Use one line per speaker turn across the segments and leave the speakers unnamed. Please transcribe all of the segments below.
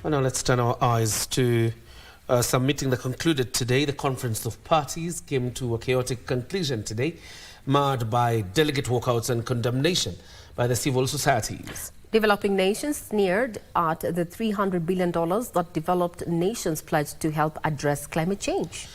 And now let's turn our eyes to some meeting that concluded today. The Conference of Parties came to a chaotic conclusion today, marred by delegate walkouts and condemnation by the civil societies.
Developing nations sneered at the $300 billion that developed nations pledged to help address climate change.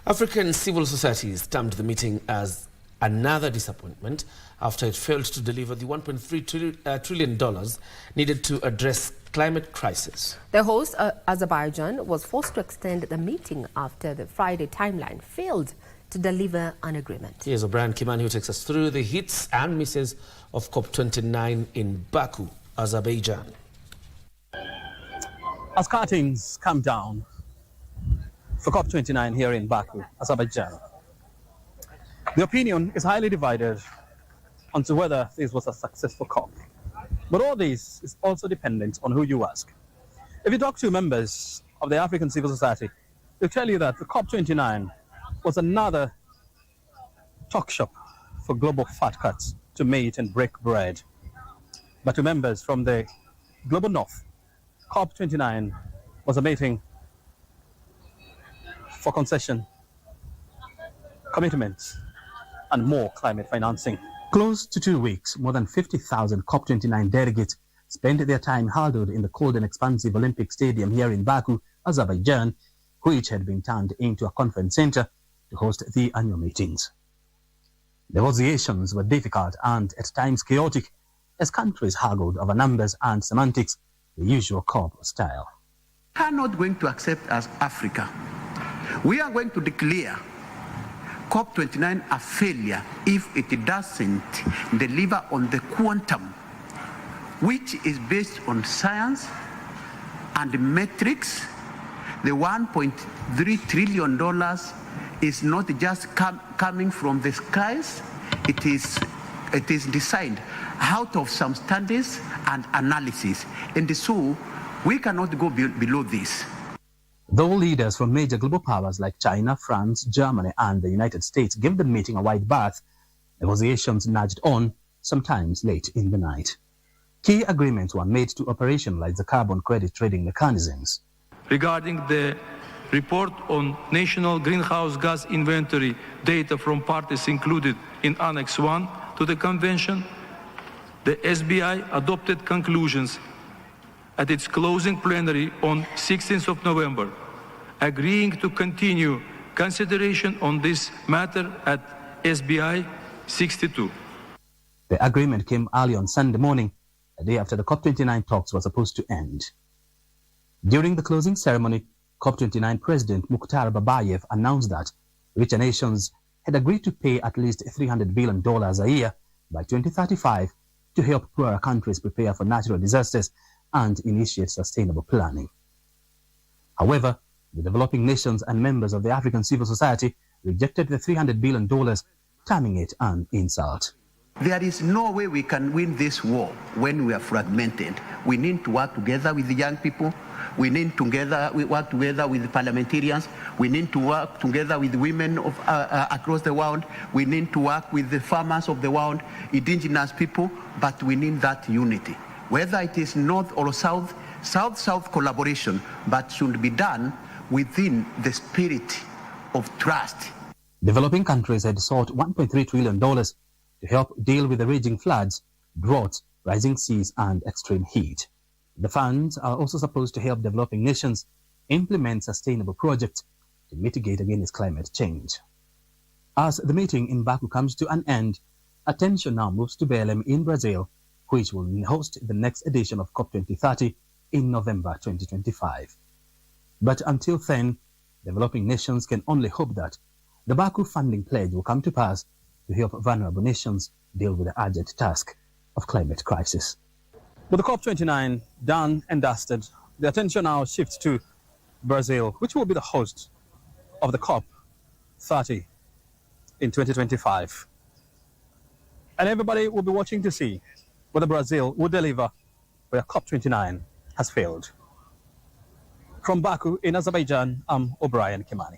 African civil societies termed the meeting as another disappointment after it failed to deliver the $1.3 trillion needed to address climate crisis.
The host, Azerbaijan, was forced to extend the meeting after the Friday timeline failed to deliver an agreement.
Here's OBrien Kimani, who takes us through the hits and misses of COP29 in Baku, Azerbaijan.
As curtains come down for COP29 here in Baku, Azerbaijan, the opinion is highly divided onto whether this was a successful COP. But all this is also dependent on who you ask. If you talk to members of the African civil society, they'll tell you that the COP29 was another talk shop for global fat cats to mate and break bread. But to members from the global north, COP29 was a meeting for concession, commitments, and more climate financing. Close to 2 weeks, more than 50,000 COP29 delegates spent their time huddled in the cold and expansive Olympic Stadium here in Baku, Azerbaijan, which had been turned into a conference center to host the annual meetings. Negotiations were difficult and at times chaotic as countries haggled over numbers and semantics, the usual COP style.
We are not going to accept as Africa. We are going to declare COP29 a failure if it doesn't deliver on the quantum, which is based on science and metrics. The $1.3 trillion is not just coming from the skies. It is designed out of some studies and analysis. And so we cannot go below this.
Though leaders from major global powers like China, France, Germany, and the United States gave the meeting a wide berth, negotiations nudged on, sometimes late in the night. Key agreements were made to operationalize the carbon credit trading mechanisms.
Regarding the report on national greenhouse gas inventory data from parties included in Annex 1 to the Convention, the SBI adopted conclusions at its closing plenary on 16th of November, agreeing to continue consideration on this matter at SBI 62.
The agreement came early on Sunday morning, a day after the COP29 talks were supposed to end. During the closing ceremony, COP29 President Mukhtar Babayev announced that richer nations had agreed to pay at least $300 billion a year by 2035 to help poorer countries prepare for natural disasters and initiate sustainable planning. However, the developing nations and members of the African civil society rejected the $300 billion, terming it an insult.
There is no way we can win this war when we are fragmented. We need to work together with the young people. We need to work together with the parliamentarians. We need to work together with women across the world. We need to work with the farmers of the world, indigenous people, but we need that unity. Whether it is North or South, South-South collaboration, but should be done within the spirit of trust.
Developing countries had sought $1.3 trillion to help deal with the raging floods, droughts, rising seas, and extreme heat. The funds are also supposed to help developing nations implement sustainable projects to mitigate against climate change. As the meeting in Baku comes to an end, attention now moves to Belém in Brazil, which will host the next edition of COP 2030 in November 2025. But until then, developing nations can only hope that the Baku funding pledge will come to pass to help vulnerable nations deal with the urgent task of climate crisis. With the COP29 done and dusted, the attention now shifts to Brazil, which will be the host of the COP 30 in 2025. And everybody will be watching to see whether Brazil will deliver where COP29 has failed. From Baku in Azerbaijan, I'm OBrien Kimani.